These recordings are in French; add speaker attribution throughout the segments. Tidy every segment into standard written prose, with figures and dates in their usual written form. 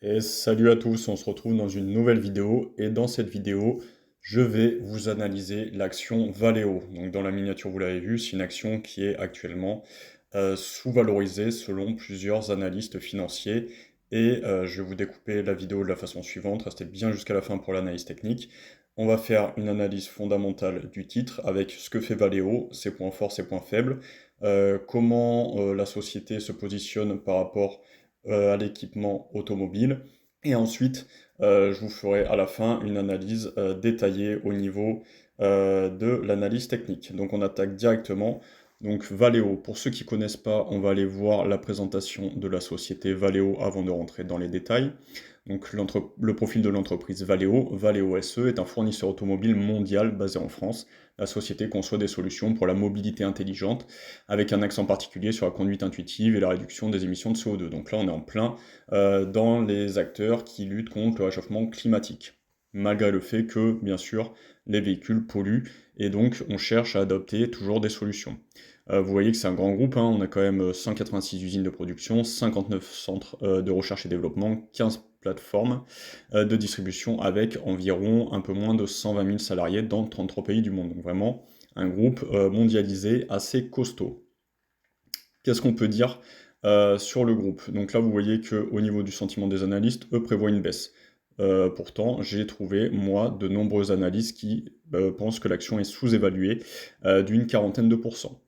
Speaker 1: Et salut à tous, on se retrouve dans une nouvelle vidéo et dans cette vidéo, je vais vous analyser l'action Valeo. Donc dans la miniature, vous l'avez vu, c'est une action qui est actuellement sous-valorisée selon plusieurs analystes financiers. Et je vais vous découper la vidéo de la façon suivante, restez bien jusqu'à la fin pour l'analyse technique. On va faire une analyse fondamentale du titre avec ce que fait Valeo, ses points forts, ses points faibles, comment la société se positionne par rapport à l'équipement automobile. Et ensuite, je vous ferai à la fin une analyse détaillée au niveau de l'analyse technique. Donc on attaque directement. Donc Valeo, pour ceux qui ne connaissent pas, on va aller voir la présentation de la société Valeo avant de rentrer dans les détails. Donc le profil de l'entreprise Valeo, Valeo SE est un fournisseur automobile mondial basé en France. La société conçoit des solutions pour la mobilité intelligente avec un accent particulier sur la conduite intuitive et la réduction des émissions de CO2. Donc là, on est en plein dans les acteurs qui luttent contre le réchauffement climatique, malgré le fait que, bien sûr, les véhicules polluent, et donc on cherche à adopter toujours des solutions. Vous voyez que c'est un grand groupe, hein, on a quand même 186 usines de production, 59 centres de recherche et développement, 15 plateformes de distribution avec environ un peu moins de 120 000 salariés dans 33 pays du monde. Donc vraiment un groupe mondialisé assez costaud. Qu'est-ce qu'on peut dire sur le groupe? Donc là, vous voyez qu'au niveau du sentiment des analystes, eux prévoient une baisse. Pourtant, j'ai trouvé, moi, de nombreuses analyses qui pensent que l'action est sous-évaluée d'une quarantaine de pourcents.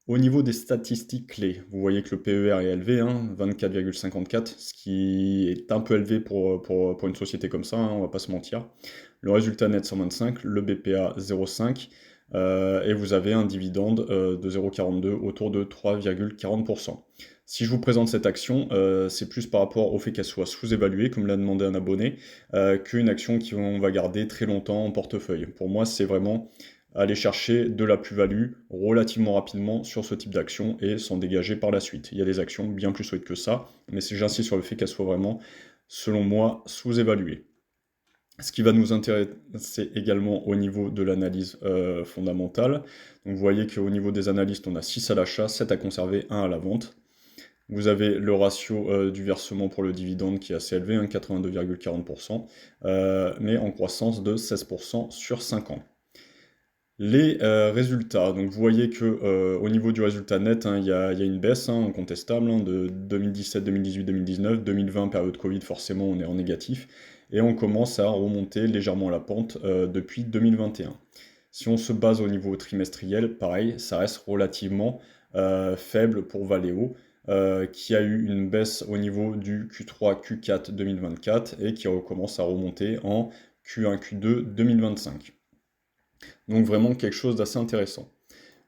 Speaker 1: Au niveau des statistiques clés, vous voyez que le PER est élevé, hein, 24,54, ce qui est un peu élevé pour une société comme ça, hein, on va pas se mentir. Le résultat net 125, le BPA 0,5, et vous avez un dividende de 0,42 autour de 3,40%. Si je vous présente cette action, c'est plus par rapport au fait qu'elle soit sous-évaluée, comme l'a demandé un abonné, qu'une action qu'on va garder très longtemps en portefeuille. Pour moi, c'est vraiment aller chercher de la plus-value relativement rapidement sur ce type d'action et s'en dégager par la suite. Il y a des actions bien plus solides que ça, mais j'insiste sur le fait qu'elles soient vraiment, selon moi, sous-évaluées. Ce qui va nous intéresser également au niveau de l'analyse fondamentale. Donc vous voyez qu'au niveau des analystes, on a 6 à l'achat, 7 à conserver, 1 à la vente. Vous avez le ratio du versement pour le dividende qui est assez élevé, hein, 82,40%, mais en croissance de 16% sur 5 ans. Les résultats, donc vous voyez que au niveau du résultat net, hein, il y a une baisse hein, incontestable hein, de 2017, 2018, 2019, 2020, période Covid, forcément on est en négatif, et on commence à remonter légèrement la pente depuis 2021. Si on se base au niveau trimestriel, pareil, ça reste relativement faible pour Valeo, qui a eu une baisse au niveau du Q3, Q4 2024 et qui recommence à remonter en Q1, Q2 2025. Donc vraiment quelque chose d'assez intéressant.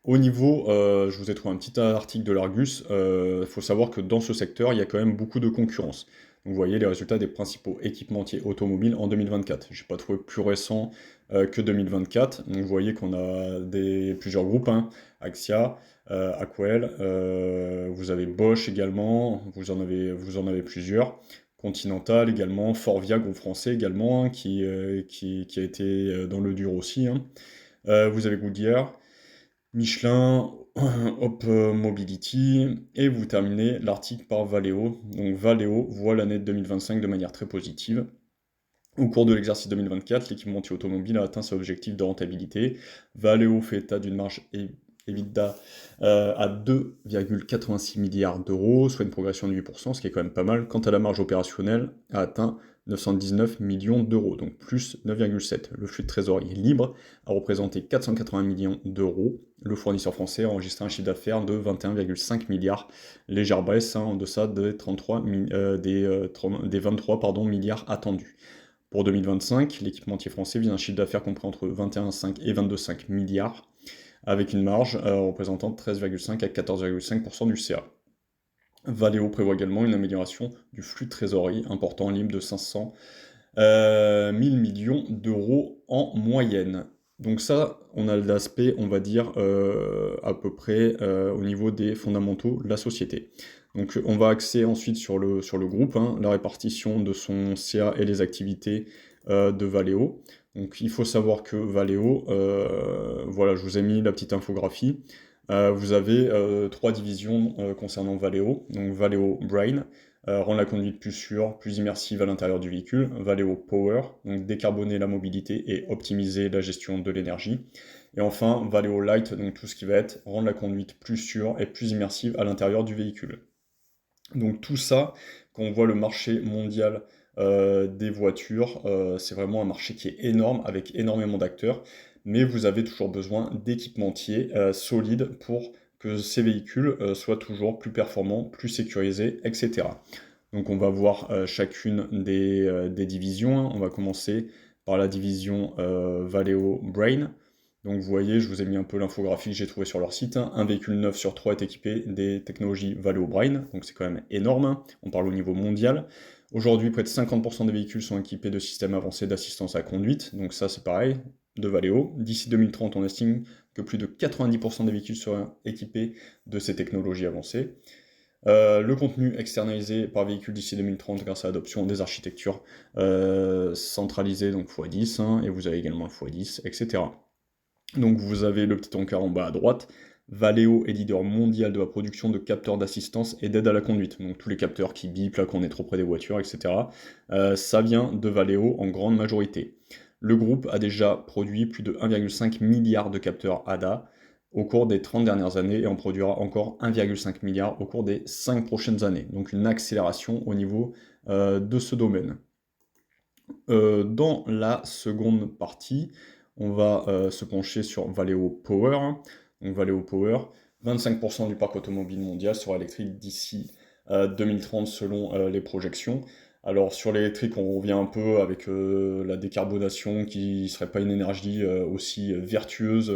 Speaker 1: Au niveau, je vous ai trouvé un petit article de l'Argus, il faut savoir que dans ce secteur, il y a quand même beaucoup de concurrence. Donc vous voyez les résultats des principaux équipementiers automobiles en 2024. Je n'ai pas trouvé plus récent que 2024. Donc vous voyez qu'on a plusieurs groupes, hein, Axia, Aquel, vous avez Bosch également, vous en avez plusieurs. Continental également, Forvia, groupe français également, hein, qui a été dans le dur aussi, hein. Vous avez Goodyear, Michelin, Hop Mobility, et vous terminez l'article par Valeo. Donc Valeo voit l'année 2025 de manière très positive. Au cours de l'exercice 2024, l'équipementier automobile a atteint ses objectifs de rentabilité. Valeo fait état d'une marge EBITDA à 2,86 milliards d'euros, soit une progression de 8%, ce qui est quand même pas mal. Quant à la marge opérationnelle, a atteint 919 millions d'euros, donc plus 9,7. Le flux de trésorerie libre a représenté 480 millions d'euros. Le fournisseur français a enregistré un chiffre d'affaires de 21,5 milliards, légère baisse en deçà des 23 milliards attendus. Pour 2025, l'équipementier français vise un chiffre d'affaires compris entre 21,5 et 22,5 milliards, avec une marge représentant 13,5 à 14,5% du CA. Valeo prévoit également une amélioration du flux de trésorerie important libre de 500 000 millions d'euros en moyenne. Donc ça, on a l'aspect, on va dire, à peu près au niveau des fondamentaux de la société. Donc on va axer ensuite sur le groupe, hein, la répartition de son CA et les activités de Valeo. Donc il faut savoir que Valeo, voilà, je vous ai mis la petite infographie. Vous avez 3 divisions concernant Valeo. Donc Valeo Brain, rendre la conduite plus sûre, plus immersive à l'intérieur du véhicule. Valeo Power, donc décarboner la mobilité et optimiser la gestion de l'énergie. Et enfin, Valeo Light, donc tout ce qui va être rendre la conduite plus sûre et plus immersive à l'intérieur du véhicule. Donc tout ça, quand on voit le marché mondial des voitures, c'est vraiment un marché qui est énorme, avec énormément d'acteurs, mais vous avez toujours besoin d'équipementiers solides pour que ces véhicules soient toujours plus performants, plus sécurisés, etc. Donc on va voir chacune des divisions, hein. On va commencer par la division Valeo Brain. Donc vous voyez, je vous ai mis un peu l'infographie que j'ai trouvée sur leur site, hein. Un véhicule 9 sur 3 est équipé des technologies Valeo Brain, donc c'est quand même énorme, hein. On parle au niveau mondial. Aujourd'hui, près de 50% des véhicules sont équipés de systèmes avancés d'assistance à la conduite, donc ça c'est pareil, de Valeo. D'ici 2030, on estime que plus de 90% des véhicules seront équipés de ces technologies avancées. Le contenu externalisé par véhicule d'ici 2030 grâce à l'adoption des architectures centralisées, donc x10, hein, et vous avez également le x10, etc. Donc vous avez le petit encart en bas à droite. Valeo est leader mondial de la production de capteurs d'assistance et d'aide à la conduite. Donc tous les capteurs qui bipent là quand on est trop près des voitures, etc. Ça vient de Valeo en grande majorité. Le groupe a déjà produit plus de 1,5 milliard de capteurs ADA au cours des 30 dernières années et en produira encore 1,5 milliard au cours des 5 prochaines années. Donc une accélération au niveau de ce domaine. Dans la seconde partie, on va se pencher sur Valeo Power. Donc Valeo Power, 25% du parc automobile mondial sera électrique d'ici 2030 selon les projections. Alors sur l'électrique, on revient un peu avec la décarbonation qui ne serait pas une énergie aussi vertueuse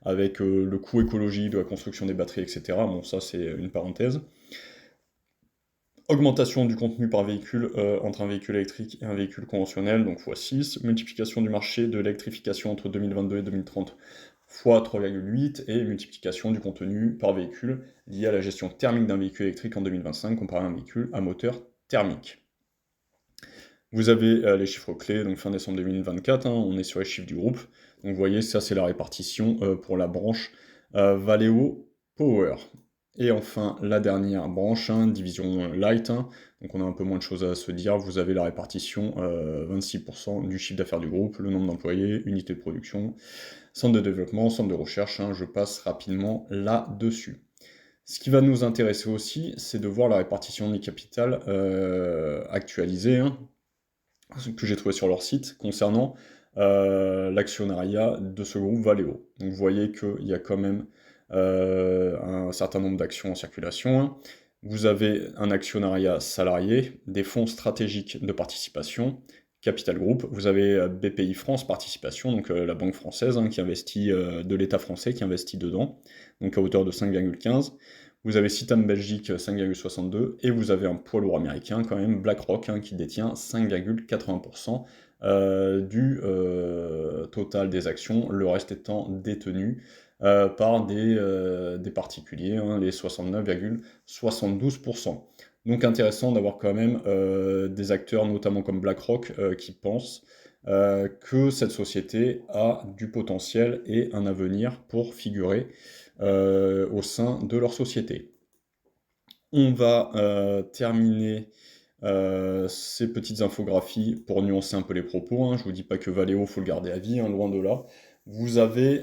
Speaker 1: avec le coût écologique de la construction des batteries, etc. Bon, ça c'est une parenthèse. Augmentation du contenu par véhicule entre un véhicule électrique et un véhicule conventionnel, donc x6. Multiplication du marché de l'électrification entre 2022 et 2030 x 3,8. Et multiplication du contenu par véhicule lié à la gestion thermique d'un véhicule électrique en 2025 comparé à un véhicule à moteur thermique. Vous avez les chiffres clés, donc fin décembre 2024, hein, on est sur les chiffres du groupe. Donc vous voyez, ça c'est la répartition pour la branche Valeo Power. Et enfin, la dernière branche, hein, division light, hein, donc on a un peu moins de choses à se dire, vous avez la répartition 26% du chiffre d'affaires du groupe, le nombre d'employés, unités de production, centre de développement, centre de recherche, hein, je passe rapidement là-dessus. Ce qui va nous intéresser aussi, c'est de voir la répartition du capital actualisée, hein, que j'ai trouvé sur leur site, concernant l'actionnariat de ce groupe Valeo. Donc vous voyez qu'il y a quand même un certain nombre d'actions en circulation, hein. Vous avez un actionnariat salarié, des fonds stratégiques de participation, Capital Group, vous avez BPI France Participation, donc la banque française qui investit, de l'État français qui investit dedans, donc à hauteur de 5,15. Vous avez Citam Belgique 5,62 et vous avez un poids lourd américain quand même, BlackRock, qui détient 5,80% du total des actions, le reste étant détenu par des particuliers, les 69,72%. Donc intéressant d'avoir quand même des acteurs, notamment comme BlackRock, qui pensent que cette société a du potentiel et un avenir pour figurer au sein de leur société. On va terminer ces petites infographies pour nuancer un peu les propos, hein. Je vous dis pas que Valeo faut le garder à vie, hein, loin de là. Vous avez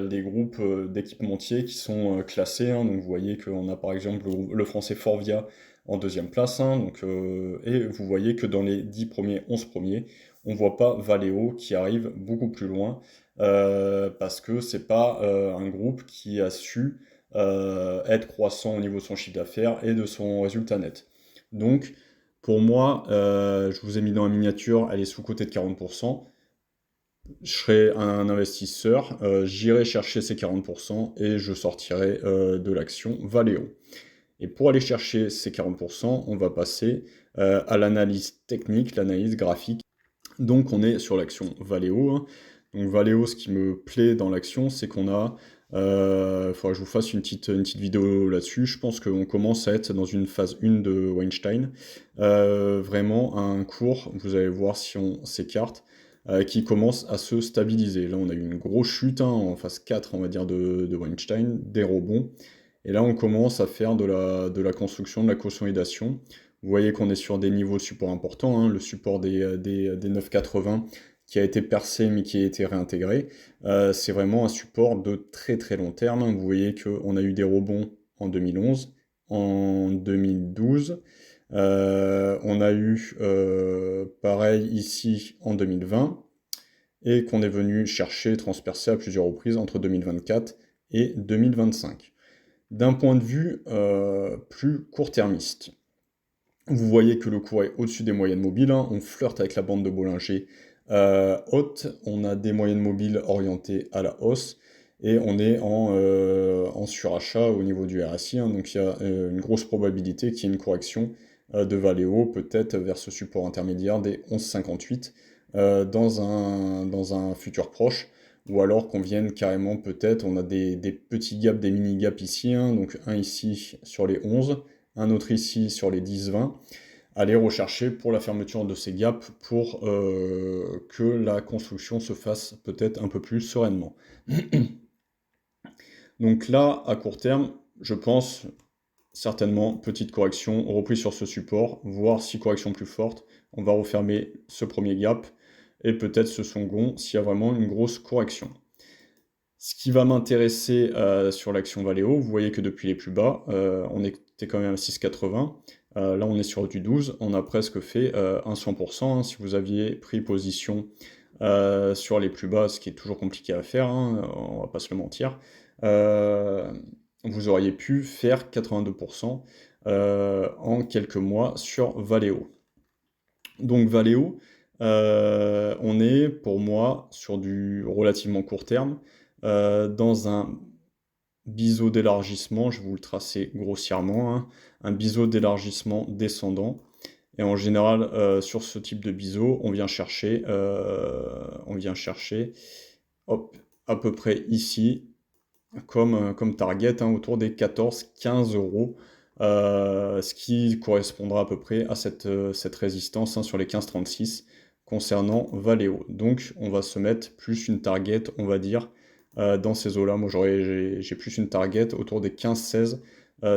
Speaker 1: les groupes d'équipementiers qui sont classés, hein. Donc vous voyez qu'on a par exemple le français Forvia en deuxième place, hein. Donc, et vous voyez que dans les 10 premiers, 11 premiers, on voit pas Valeo qui arrive beaucoup plus loin parce que c'est pas un groupe qui a su être croissant au niveau de son chiffre d'affaires et de son résultat net. Donc, pour moi, je vous ai mis dans la miniature, elle est sous-cotée de 40%. Je serai un investisseur, j'irai chercher ces 40% et je sortirai de l'action Valeo. Et pour aller chercher ces 40%, on va passer à l'analyse technique, l'analyse graphique. Donc on est sur l'action Valeo, hein. Donc Valeo, ce qui me plaît dans l'action, c'est qu'on a... faudra que je vous fasse une petite vidéo là-dessus. Je pense qu'on commence à être dans une phase 1 de Weinstein. Vraiment un cours, vous allez voir si on s'écarte, qui commence à se stabiliser. Là, on a eu une grosse chute, hein, en phase 4, on va dire, de Weinstein, des rebonds. Et là, on commence à faire de la construction, de la consolidation. Vous voyez qu'on est sur des niveaux de support importants, hein, le support des 9,80 qui a été percé mais qui a été réintégré. C'est vraiment un support de très très long terme, hein. Vous voyez qu'on a eu des rebonds en 2011, en 2012, on a eu pareil ici en 2020, et qu'on est venu chercher, transpercer à plusieurs reprises entre 2024 et 2025. D'un point de vue plus court-termiste, vous voyez que le cours est au-dessus des moyennes mobiles, hein. On flirte avec la bande de Bollinger haute, on a des moyennes mobiles orientées à la hausse, et on est en surachat au niveau du RSI, hein. Donc il y a une grosse probabilité qu'il y ait une correction de Valeo, peut-être vers ce support intermédiaire des 11,58 dans un futur proche, ou alors qu'on vienne carrément peut-être, on a des petits gaps, des mini gaps ici, hein. Donc un ici sur les 11, un autre ici sur les 10-20, aller rechercher pour la fermeture de ces gaps pour que la construction se fasse peut-être un peu plus sereinement. Donc là, à court terme, je pense certainement petite correction, reprise sur ce support, voire si correction plus forte, on va refermer ce premier gap et peut-être ce second s'il y a vraiment une grosse correction. Ce qui va m'intéresser sur l'action Valeo, vous voyez que depuis les plus bas, on était quand même à 6,80. Là, on est sur du 12. On a presque fait un 100%, hein. Si vous aviez pris position sur les plus bas, ce qui est toujours compliqué à faire, hein, on va pas se le mentir, vous auriez pu faire 82% en quelques mois sur Valeo. Donc Valeo, on est pour moi sur du relativement court terme, dans un biseau d'élargissement, je vais vous le tracer grossièrement, hein, un biseau d'élargissement descendant. Et en général, sur ce type de biseau, on vient chercher hop, à peu près ici, comme target, hein, autour des 14-15 euros, ce qui correspondra à peu près à cette résistance, hein, sur les 15,36 concernant Valeo. Donc on va se mettre plus une target, on va dire, dans ces eaux-là. Moi j'ai plus une target autour des 15-16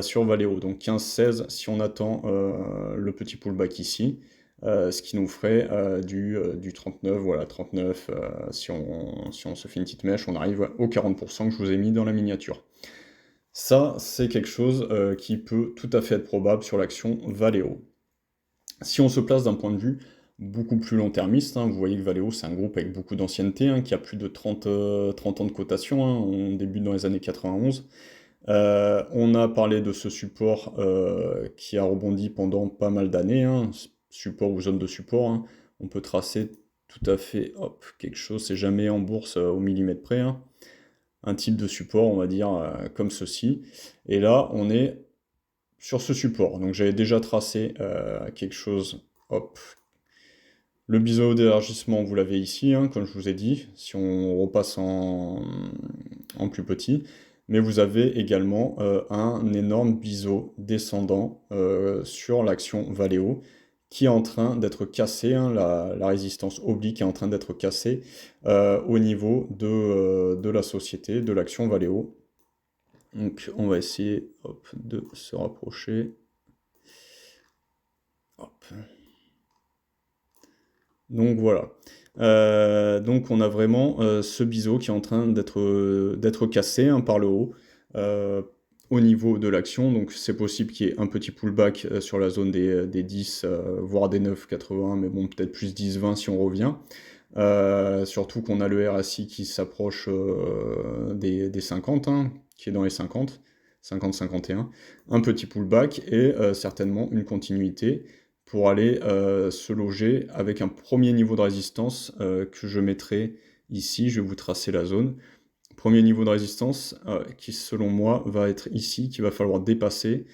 Speaker 1: sur Valeo. Donc 15-16 si on attend le petit pullback ici. Ce qui nous ferait du 39, voilà, 39, si on se fait une petite mèche, on arrive aux 40% que je vous ai mis dans la miniature. Ça, c'est quelque chose qui peut tout à fait être probable sur l'action Valeo. Si on se place d'un point de vue beaucoup plus long-termiste, hein, vous voyez que Valeo, c'est un groupe avec beaucoup d'ancienneté, hein, qui a plus de 30 ans de cotation, hein, on débute dans les années 91. On a parlé de ce support qui a rebondi pendant pas mal d'années, hein, support ou zone de support, hein. On peut tracer tout à fait, hop, quelque chose, c'est jamais en bourse au millimètre près, hein. Un type de support, on va dire, comme ceci. Et là, on est sur ce support. Donc j'avais déjà tracé quelque chose, hop. Le biseau d'élargissement, vous l'avez ici, hein, comme je vous ai dit, si on repasse en plus petit. Mais vous avez également un énorme biseau descendant sur l'action Valeo qui est en train d'être cassé, hein, la résistance oblique est en train d'être cassée au niveau de la société, de l'action Valeo. Donc on va essayer, hop, de se rapprocher. Hop. Donc voilà. Donc on a vraiment ce biseau qui est en train d'être cassé, hein, par le haut au niveau de l'action. Donc c'est possible qu'il y ait un petit pullback sur la zone des 10, voire des 9,80, mais bon, peut-être plus 10-20 si on revient. Surtout qu'on a le RSI qui s'approche des 50, hein, qui est dans les 50, 50-51. Un petit pullback et certainement une continuité pour aller se loger avec un premier niveau de résistance que je mettrai ici. Je vais vous tracer la zone. Premier niveau de résistance qui, selon moi, va être ici, qu'il va falloir dépasser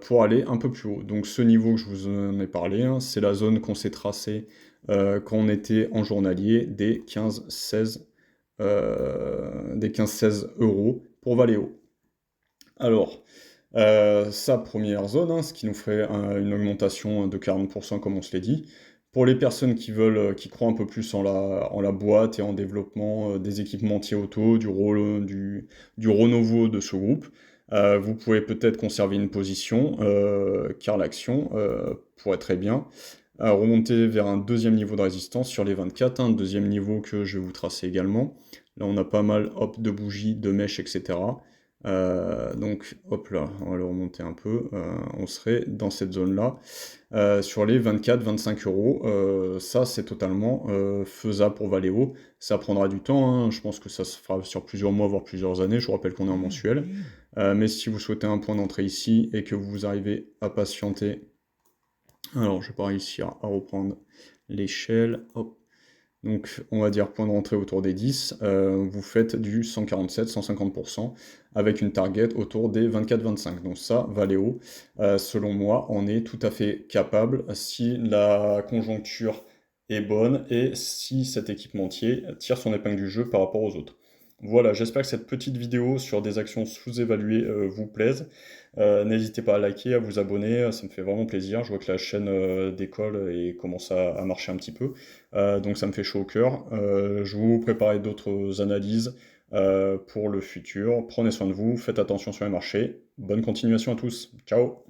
Speaker 1: pour aller un peu plus haut. Donc ce niveau que je vous en ai parlé, hein, c'est la zone qu'on s'est tracée quand on était en journalier des 15-16 euros pour Valeo. Alors, sa première zone, hein, ce qui nous ferait une augmentation de 40% comme on se l'est dit. Pour les personnes qui veulent, qui croient un peu plus en la boîte et en développement des équipementiers auto, du renouveau de ce groupe, Vous pouvez peut-être conserver une position, car l'action pourrait très bien remonter vers un deuxième niveau de résistance sur les 24, un deuxième niveau que je vais vous tracer également. Là, on a pas mal hop, de bougies, de mèches, etc. Donc, hop là, on va le remonter un peu. On serait dans cette zone-là. Sur les 24-25 euros, ça, c'est totalement faisable pour Valeo. Ça prendra du temps, hein. Je pense que ça se fera sur plusieurs mois, voire plusieurs années. Je vous rappelle qu'on est en mensuel. Mais si vous souhaitez un point d'entrée ici et que vous arrivez à patienter, alors je vais pas réussir à reprendre l'échelle, hop. Donc on va dire point d'entrée autour des 10, vous faites du 147-150% avec une target autour des 24-25. Donc ça, Valeo, selon moi, on est tout à fait capable si la conjoncture est bonne et si cet équipementier tire son épingle du jeu par rapport aux autres. Voilà, j'espère que cette petite vidéo sur des actions sous-évaluées vous plaise. N'hésitez pas à liker, à vous abonner, ça me fait vraiment plaisir. Je vois que la chaîne décolle et commence à marcher un petit peu. Donc ça me fait chaud au cœur. Je vais vous préparer d'autres analyses pour le futur. Prenez soin de vous, faites attention sur les marchés. Bonne continuation à tous. Ciao!